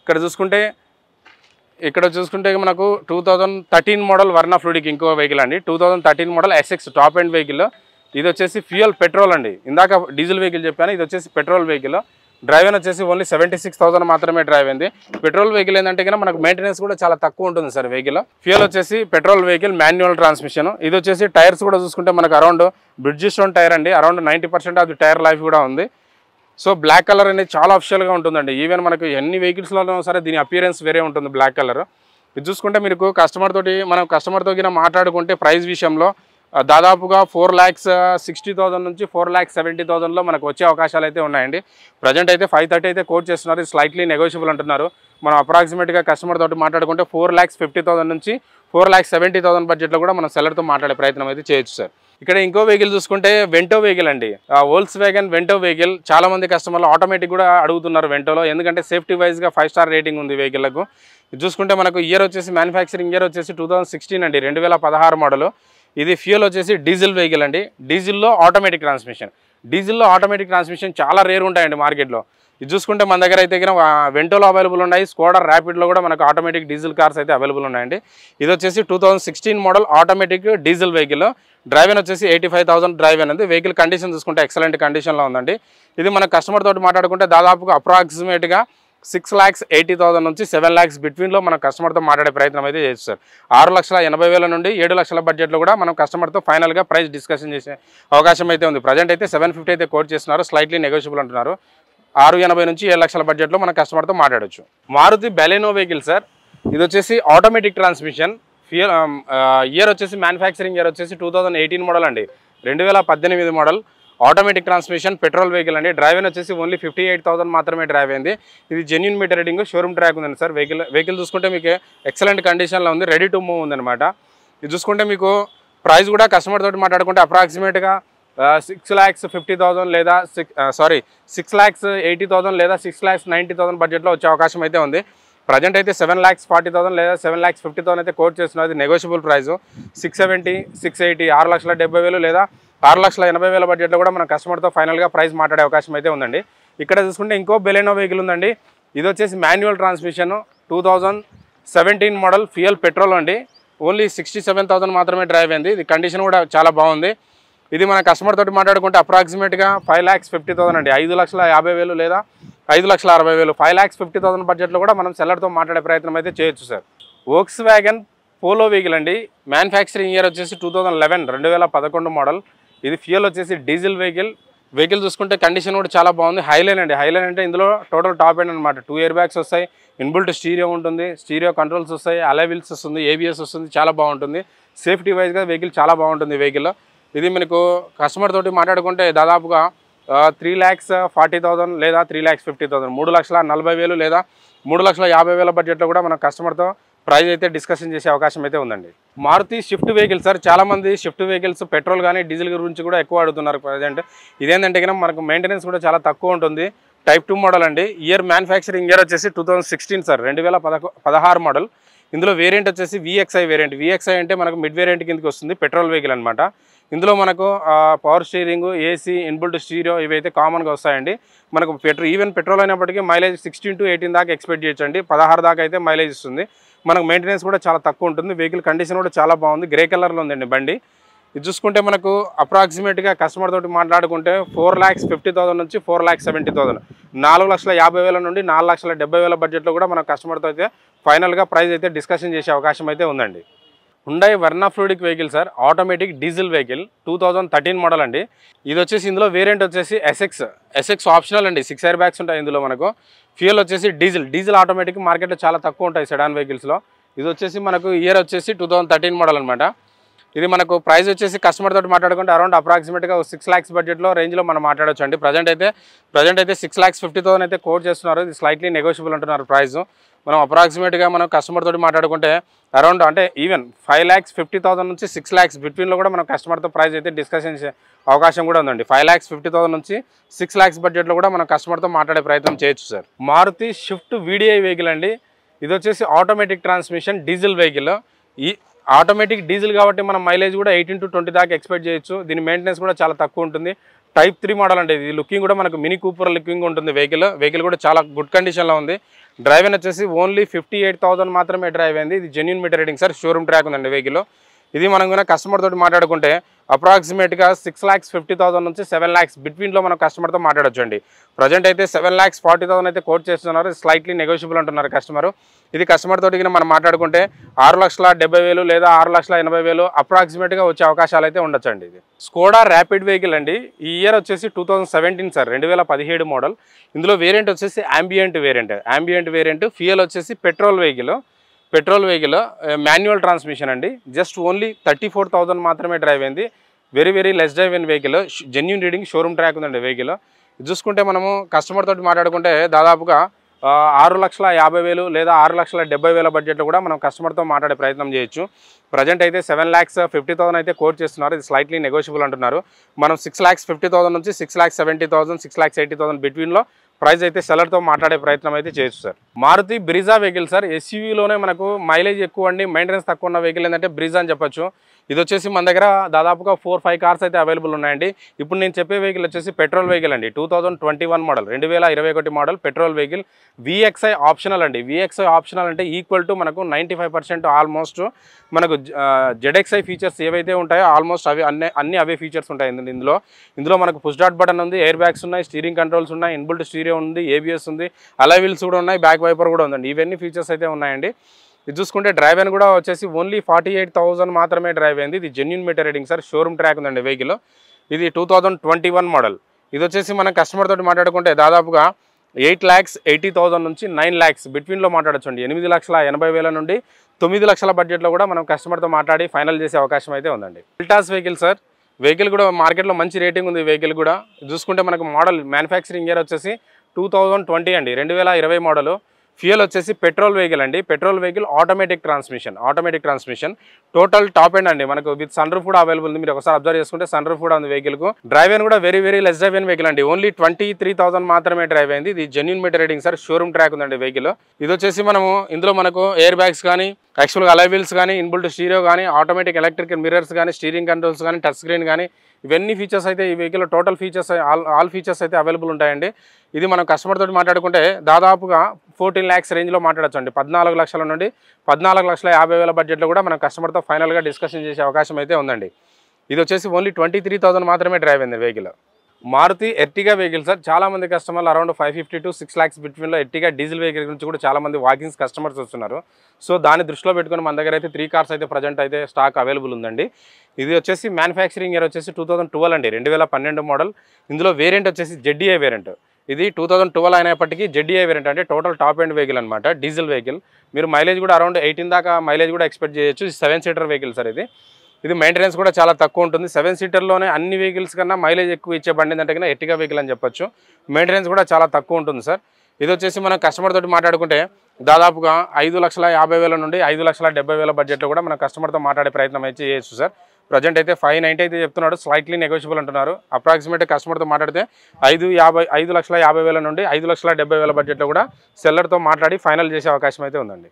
ఇక్కడ చూసుకుంటే మనకు 2013 మోడల్ వర్నా ఫ్లూయిడిక్ ఇంకో వెహికల్ అండి. 2013 model SX top end vehicle. ఇది వచ్చేసి ఫ్యూయల్ పెట్రోల్ అండి. ఇందాక డీజిల్ వెహికల్ చెప్పాను, ఇది వచ్చేసి పెట్రోల్ వెహికల్. డ్రైవ్ అయిన వచ్చేసి ఓన్లీ 76,000 మాత్రమే డ్రైవ్ అయింది. పెట్రోల్ వెహికల్ ఏంటంటే కన్నా మనకు మెయింటెనెన్స్ కూడా చాలా తక్కువ ఉంటుంది సార్ వెహికల్. ఫ్యూయల్ వచ్చేసి పెట్రోల్ వెహికల్, మాన్యువల్ ట్రాన్స్మిషన్. ఇది వచ్చేసి టైర్స్ కూడా చూసుకుంటే మనకు అరౌండ్ బ్రిడ్జిస్టోన్ టైర్ అండి. Around 90% of the tyre life కూడా ఉంది. సో బ్లాక్ కలర్ అనేది చాలా అఫిషియల్గా ఉంటుందండి. ఈవెన్ మనకు ఎన్ని వెహికల్స్లో సరే దీని అపియరెన్స్ వేరే ఉంటుంది బ్లాక్ కలర్. ఇది చూసుకుంటే మీకు కస్టమర్తో మాట్లాడుకుంటే ప్రైస్ విషయంలో దాదాపుగా 4,60,000 నుంచి 4,70,000లో మనకు వచ్చే అవకాశాలు అయితే ఉన్నాయండి. ప్రజెంట్ అయితే 530 అయితే కోట్ చేస్తున్నారు. ఇది స్లైట్లీ నెగోషియబుల్ అంటున్నారు. మనం అప్రాక్సిమేట్గా కస్టమర్ తోటి మాట్లాడుకుంటే 4,50,000 నుంచి 4,70,000 బడ్జెట్లో కూడా మనం సెల్లర్తో మాట్లాడే ప్రయత్నం అయితే చేయొచ్చు సార్. ఇక్కడ ఇంకో వెహికల్ చూసుకుంటే వెంటో వెహికల్ అండి. Volks wagon Vento vehicle. చాలా మంది కస్టమర్లు ఆటోమేటిక్ కూడా అడుగుతున్నారు వెంటోలో, ఎందుకంటే సేఫ్టీ వైజ్గా 5 స్టార్ రేటింగ్ ఉంది వెహికల్కు. ఇది చూసుకుంటే మనకు ఇయర్ వచ్చేసి మ్యానుఫ్యాక్చరింగ్ ఇయర్ వచ్చేసి 2016 అండి, 2016 మోడల్. ఇది ఫ్యూయల్ వచ్చేసి డీజిల్ వెహికల్ అండి. డీజిల్లో ఆటోమేటిక్ ట్రాన్స్మిషన్ చాలా రేర్ ఉంటాయండి మార్కెట్లో. ఇది చూసుకుంటే మన దగ్గర అయితే వెంటోలో అవైలబుల్ ఉన్నాయి, స్కోడా ర్యాపిడ్లో కూడా మనకు ఆటోమేటిక్ డీజిల్ కార్స్ అయితే అవైలబుల్ ఉన్నాయండి. ఇది వచ్చేసి 2016 model automatic diesel vehicle. Drive అయిన వచ్చేసి 85,000 డ్రైవ్ అనేది. వెహికల్ కండిషన్ చూసుకుంటే ఎక్సలెంట్ కండిషన్లో ఉందండి. ఇది మన కస్టమర్ తోటి మాట్లాడుకుంటే దాదాపుగా అప్రాక్సిమేట్గా 6,80,000 నుంచి 7 lakhs బిట్వీన్లో మన కస్టమర్తో మాట్లాడే ప్రయత్నం అయితే చేయొచ్చు సార్. 6,80,000 నుండి 7 లక్షల బడ్జెట్లో కూడా మనం కస్టమర్తో ఫైనల్గా ప్రైస్ డిస్కషన్ చేసే అవకాశం అయితే ఉంది. ప్రజెంట్ అయితే 750 అయితే కోట్ చేస్తున్నారు, స్లైట్లీ నెగోషియబుల్ అంటున్నారు. 680 నుంచి 7 లక్షల బడ్జెట్లో మన కస్టమర్తో మాట్లాడొచ్చు. Maruti Baleno vehicle sir. ఇది వచ్చేసి ఆటోమేటిక్ ట్రాన్స్మిషన్. ఇయర్ వచ్చేసి మ్యానుఫ్యాక్చరింగ్ ఇయర్ వచ్చేసి 2018 మోడల్ అండి, 2018 model. Automatic transmission petrol vehicle అండి. డ్రైవ్ అయిన వచ్చేసి ఓన్లీ 58,000 మాత్రమే డ్రైవ్ అయింది. ఇది genuine meter reading, showroom track ఉందండి సార్. వెహికల్ చూసుకుంటే మీకు ఎక్సలెంట్ కండిషన్లో ఉంది, రెడీ టు మూవ్ ఉందన్నమాట. ఇది చూసుకుంటే మీకు ప్రైస్ కూడా కస్టమర్ తోటి మాట్లాడుకుంటే అప్రాక్సిమేట్గా 6,50,000 లేదా 6,80,000 లేదా 6,90,000 బడ్జెట్లో వచ్చే అవకాశం అయితే ఉంది. ప్రజెంట్ అయితే 7,40,000 లేదా 7,50,000 అయితే కోట్ చేస్తున్నారు. అది నెగోషియబుల్ ప్రైస్. 670, 680, 6,70,000 లేదా 6,80,000 బడ్జెట్లో కూడా మన కస్టమర్తో ఫైనల్గా ప్రైస్ మాట్లాడే అవకాశం అయితే ఉందండి. ఇక్కడ చూసుకుంటే ఇంకో బెలెనో వెహికల్ ఉందండి. ఇది వచ్చేసి manual transmission, 2017 model fuel petrol అండి. ఓన్లీ 67,000 మాత్రమే డ్రైవ్ అయింది. ఇది కండిషన్ కూడా చాలా బాగుంది. ఇది మన కస్టమర్ తోటి మాట్లాడుకుంటే అప్రాక్సిమేట్గా 5,50,000 అండి, 5,50,000 లేదా 5,60,000, 5,50,000 బడ్జెట్లో కూడా మనం సెల్లర్తో మాట్లాడే ప్రయత్నం అయితే చేయొచ్చు sir. Volkswagen polo vehicle అండి. మ్యానుఫ్యాక్చరింగ్ ఇయర్ వచ్చేసి 2011 మోడల్. ఇది ఫ్యూయల్ వచ్చేసి డీజిల్ వెహికల్ చూసుకుంటే కండిషన్ కూడా చాలా బాగుంది. హైలైన్ అండి. హైలైన్ అంటే ఇందులో టోటల్ టాప్ ఎండ్ అనమాట. 2 ఇయర్ బ్యాగ్స్ వస్తాయి, ఇన్బుల్ట్ స్టీరియో ఉంటుంది, స్టీరియో కంట్రోల్స్ వస్తాయి, అలై వీల్స్ వస్తుంది, ABS వస్తుంది. చాలా బాగుంటుంది. సేఫ్టీ వైజ్గా వెహికల్ చాలా బాగుంటుంది వెహికల్. ఇది మనకు కస్టమర్ తోటి మాట్లాడుకుంటే దాదాపుగా 3,40,000 లేదా 3,50,000, 3,40,000 లేదా 3,50,000 బడ్జెట్లో కూడా మన కస్టమర్తో ప్రైస్ అయితే డిస్కషన్ చేసే అవకాశం అయితే ఉందండి. Maruti Swift vehicle sir. చాలామంది షిఫ్ట్ వెహికల్స్ పెట్రోల్ కానీ డీజిల్ గురించి కూడా ఎక్కువ అడుగుతున్నారు ప్రజెంట్. ఇదేంటంటే కనుక మనకు మెయింటెనెన్స్ కూడా చాలా తక్కువ ఉంటుంది. Type 2 మోడల్ అండి. మ్యానుఫ్యాక్చరింగ్ ఇయర్ వచ్చేసి 2016 సార్, 2016 మోడల్. ఇందులో వేరియంట్ వచ్చేసి VXI వేరియంట్. VXI అంటే మనకు మిడ్ వేరియంట్ కిందకి వస్తుంది, పెట్రోల్ వెహికల్ అనమాట. ఇందులో మనకు power steering, AC, inbuilt stereo ఇవైతే కామన్గా వస్తాయండి. మనకు ఈవెన్ పెట్రోల్ అయినప్పటికీ మైలేజ్ 16 to 18 దాకా ఎక్స్పెక్ట్ చేయొచ్చండి. 16 దాకా అయితే మైలేజ్ ఇస్తుంది. మనకు మెయింటెనెన్స్ కూడా చాలా తక్కువ ఉంటుంది. వెహికల్ కండిషన్ కూడా చాలా బాగుంది. గ్రే కలర్లో ఉందండి బండి. ఇది చూసుకుంటే మనకు అప్రాక్సిమేట్గా కస్టమర్ తోటి మాట్లాడుకుంటే 4,50,000 నుంచి 4,70,000, 4,50,000 నుండి 4,70,000 బడ్జెట్లో కూడా మన కస్టమర్తో అయితే ఫైనల్గా ప్రైస్ అయితే డిస్కషన్ చేసే అవకాశం అయితే ఉందండి. Hyundai Verna fluidic vehicle sir. Automatic diesel vehicle, 2013 model అండి. ఇది వచ్చేసి ఇందులో వేరియంట్ వచ్చేసి ఎస్ఎక్స్ ఆప్షనల్ అండి. 6 ఎయిర్ బ్యాగ్స్ ఉంటాయి ఇందులో మనకు. ఫ్యూయల్ వచ్చేసి డీజిల్ ఆటోమేటిక్ మార్కెట్లో చాలా తక్కువ ఉంటాయి సెడాన్ వెహికల్స్లో. ఇది వచ్చేసి మనకు ఇయర్ వచ్చేసి 2013 మోడల్ అనమాట. ఇది మనకు ప్రైస్ వచ్చేసి కస్టమర్ తోటి మాట్లాడుకుంటే అరౌండ్ అప్రాక్సిమేట్గా 6 lakhs బడ్జెట్లో రేంజ్లో మనం మాట్లాడవచ్చు అండి. ప్రజెంట్ అయితే 6,50,000 అయితే కోట్ చేస్తున్నారు. ఇది స్లైట్లీ నెగోషియబుల్ అంటున్నారు ప్రైస్. మనం అప్రాక్సిమేట్గా మనం కస్టమర్ తోటి మాట్లాడుకుంటే అరౌండ్ అంటే ఈవెన్ 5,50,000 నుంచి 6 lakhs బిట్వీన్లో కూడా మనం కస్టమర్తో ప్రైస్ అయితే డిస్కషన్ చేసే అవకాశం కూడా ఉందండి. 5,50,000 నుంచి 6 lakhs బడ్జెట్లో కూడా మనం కస్టమర్తో మాట్లాడే ప్రయత్నం చేయొచ్చు sir. Maruti Swift VDI vehicle అండి. ఇది వచ్చేసి ఆటోమేటిక్ ట్రాన్స్మిషన్ డీజిల్ వెహికల్. ఈ ఆటోమేటిక్ డీజిల్ కాబట్టి మనం మైలేజ్ కూడా 18 to 20 దాకా ఎక్స్పెక్ట్ చేయొచ్చు. దీని మెయింటెనెన్స్ కూడా చాలా తక్కువ ఉంటుంది. టైప్ 3 మోడల్ అండి. ఇది లుకింగ్ కూడా మనకు మినీ కూపర్ లుకింగ్ ఉంటుంది. వెహికల్ కూడా చాలా గుడ్ కండిషన్లో ఉంది. డ్రైవ్ అయిన వచ్చేసి ఓన్లీ 58,000 మాత్రమే డ్రైవ్ అయింది. ఇది genuine meter reading sir, showroom track ఉందండి వెహికల్. ఇది మనం కూడా కస్టమర్ తోటి మాట్లాడుకుంటే అప్రాక్సిమేట్గా 6,50,000 నుంచి 7 lakhs బిట్వీన్లో మనం కస్టమర్తో మాట్లాడొచ్చు అండి. ప్రజెంట్ అయితే 7,40,000 అయితే కోట్ చేస్తున్నారు. స్లైట్లీ నెగోషియబుల్ అంటున్నారు కస్టమర్. ఇది కస్టమర్ తోటి మనం మాట్లాడుకుంటే 6,70,000 లేదా 6,80,000 అప్రాక్సిమేట్గా వచ్చే అవకాశాలు అయితే ఉండొచ్చండి. ఇది స్కోడా ర్యాపిడ్ వెహికల్ అండి. ఈ ఇయర్ వచ్చేసి 2017 సార్, 2017 మోడల్. ఇందులో వేరియంట్ వచ్చేసి ambient వేరియంట్. ఫ్యూయల్ వచ్చేసి పెట్రోల్ వెహికల్ మాన్యువల్ ట్రాన్స్మిషన్ అండి. జస్ట్ ఓన్లీ 34,000 మాత్రమే డ్రైవ్ అయింది. వెరీ లెస్ డ్రైవ్ అయిన vehicle. Genuine reading, showroom track ఉందండి వెహికల్. చూసుకుంటే మనము కస్టమర్ తోటి మాట్లాడుకుంటే దాదాపుగా 6,50,000 లేదా 6,70,000 బడ్జెట్లో కూడా మనం కస్టమర్తో మాట్లాడే ప్రయత్నం చేయొచ్చు. ప్రజెంట్ అయితే 7,50,000 అయితే కోట్ చేస్తున్నారు. ఇది స్లైట్లీ నెగోషియబుల్ అంటున్నారు. మనం 6,50,000 నుంచి 6,70,000 6,80,000 బిట్వీన్లో ప్రైస్ అయితే సెల్లర్తో మాట్లాడే ప్రయత్నం అయితే చేయొచ్చు sir. Maruti Brezza vehicle sir. ఎస్యూవీలోనే మనకు మైలేజ్ ఎక్కువ అండి, మెయింటెనెన్స్ తక్కువ ఉన్న వెహికల్ ఏంటంటే బ్రీజా అని చెప్పొచ్చు. ఇది వచ్చేసి మన దగ్గర దాదాపుగా 4-5 కార్స్ అయితే అవైలబుల్ ఉన్నాయండి. ఇప్పుడు నేను చెప్పే వెహికల్ వచ్చేసి పెట్రోల్ వెహికల్ అండి. 2021 model, 2021 model petrol vehicle. VXI optional అండి. VXI ఆప్షనల్ అంటే ఈక్వల్ టు మనకు 95% ఆల్మోస్ట్ మనకు ZXI ఫీచర్స్ ఏవైతే ఉంటాయో ఆల్మోస్ట్ అన్ని అవే ఫీచర్స్ ఉంటాయి ఇందులో మనకు పుష్ డాట్ బటన్ ఉంది, ఎయిర్ బ్యాగ్స్ ఉన్నాయి, స్టీరింగ్ కంట్రోల్స్ ఉన్నాయి, ఇన్బుల్ట్ స్టీరియో ఉంది, ABS ఉంది, అలాయ్ వీల్స్ కూడా ఉన్నాయి, బ్యాక్ వైపర్ కూడా ఉందండి. ఇవన్నీ ఫీచర్స్ అయితే ఉన్నాయండి. ఇది చూసుకుంటే డ్రైవ్ అయిన కూడా వచ్చేసి ఓన్లీ 48,000 మాత్రమే డ్రైవ్ అయింది. ఇది genuine meter reading sir, showroom track ఉందండి వెహికల్. ఇది 2021 మోడల్. ఇది వచ్చేసి మనం కస్టమర్ తోటి మాట్లాడుకుంటే దాదాపుగా 8,80,000 నుంచి 9 lakhs బిట్వీన్లో మాట్లాడచ్చండి. 8,80,000 నుండి 9 లక్షల బడ్జెట్లో కూడా మనం కస్టమర్తో మాట్లాడి ఫైనల్ చేసే అవకాశం అయితే ఉందండి. ఎల్టాస్ వెహికల్ సార్. వెహికల్ కూడా మార్కెట్లో మంచి రేటింగ్ ఉంది. వెహికల్ కూడా చూసుకుంటే మనకు మోడల్ మ్యానుఫ్యాక్చరింగ్ ఇయర్ వచ్చేసి 2020 అండి, 2020 మోడల్. ఫ్యూయల్ వచ్చేసి పెట్రోల్ వెహికల్ అండి. Petrol vehicle automatic transmission. Total top end అండి. మనకు విత్ సన్ రూఫ్ కూడా అవైలబుల్ ఉంది. మీరు ఒకసారి అబ్జర్వ్ చేసుకుంటే సన్ రూఫ్ కూడా ఉంది వెహికల్కు. డ్రైవ్ అయిన కూడా వెరీ లెస్ డ్రైవ్ అయిన వెహికల్ అండి. ఓన్లీ 23,000 మాత్రమే డ్రైవ్ అయింది. ఇది genuine meter reading sir, showroom track ఉందండి వెహికల్. ఇది వచ్చేసి ఇందులో మనకు ఎయిర్ బ్యాగ్స్ కానీ, యాక్చువల్గా అలాయ్ వీల్స్ కానీ, ఇన్బుల్ట్ స్టీరియో కానీ, ఆటోమేటిక్ ఎలక్ట్రిక్ మిర్రర్స్ కానీ, స్టీరింగ్ కంట్రోల్స్ కానీ, టచ్ స్క్రీన్ కానీ, ఇవన్నీ ఫీచర్స్ అయితే ఈ vehicle total features all features అయితే అవైలబుల్ ఉంటాయండి. ఇది మనం కస్టమర్ తోటి మాట్లాడుకుంటే దాదాపుగా 14 lakhs రేంజ్లో మాట్లాడచ్చు అండి. 14 లక్షల నుండి 14,50,000 బడ్జెట్లో కూడా మనం కస్టమర్తో ఫైనల్గా డిస్కషన్ చేసే అవకాశం అయితే ఉందండి. ఇది వచ్చేసి ఓన్లీ 23,000 మాత్రమే డ్రైవ్ అయింది vehicle. Maruti Ertiga vehicle sir. చాలామంది కస్టమర్లు అరౌండ్ 550 to 6 lakhs బిట్వీన్లో ఎర్టిగా డీజిల్ వెహికల్ గురించి కూడా చాలామంది వాకింగ్స్ కస్టమర్స్ వస్తున్నారు. సో దాన్ని దృష్టిలో పెట్టుకుని మన దగ్గర అయితే 3 కార్స్ అయితే ప్రజెంట్ అయితే స్టాక్ అవైలబుల్ ఉందండి. ఇది వచ్చేసి మ్యానుఫ్యాక్చరింగ్ ఇయర్ వచ్చేసి 2012 అండి, 2012 మోడల్. ఇందులో వేరియంట్ వచ్చేసి ZDI వేరియంట్. ఇది 2012 అయినప్పటికీ ZDI వేరియంట్ అంటే టోటల్ టాప్ ఎండ్ వెహికల్ అనమాట, డీజిల్ వెహికల్. మీరు మైలేజ్ కూడా అరౌండ్ 18 దాకా మైలేజ్ కూడా ఎక్స్పెక్ట్ చేయొచ్చు. 7-seater vehicle sir. ఇది మెయింటెనెన్స్ కూడా చాలా తక్కువ ఉంటుంది. 7-seaterలోనే అన్ని వెహికల్స్ కన్నా మైలేజ్ ఎక్కువ ఇచ్చే బండి అంటే కన్నా ఎర్టిగా వెహికల్ అని చెప్పొచ్చు. మెయింటెనెన్స్ కూడా చాలా తక్కువ ఉంటుంది సార్. ఇది వచ్చేసి మనం కస్టమర్ తోటి మాట్లాడుకుంటే దాదాపుగా 5,50,000 నుండి 5,70,000 బడ్జెట్లో కూడా మన కస్టమర్తో మాట్లాడే ప్రయత్నం అయితే చేయొచ్చు సార్. ప్రజెంట్ అయితే 590 అయితే చెప్తున్నాడు, స్లైట్లీ నెగోషియబుల్ అంటున్నారు. అప్రాక్సిమేట్ కస్టమర్తో మాట్లాడితే 5,50,000 నుండి 5,70,000 బడ్జెట్లో కూడా సెల్లర్తో మాట్లాడి ఫైనల్ చేసే అవకాశం అయితే ఉందండి.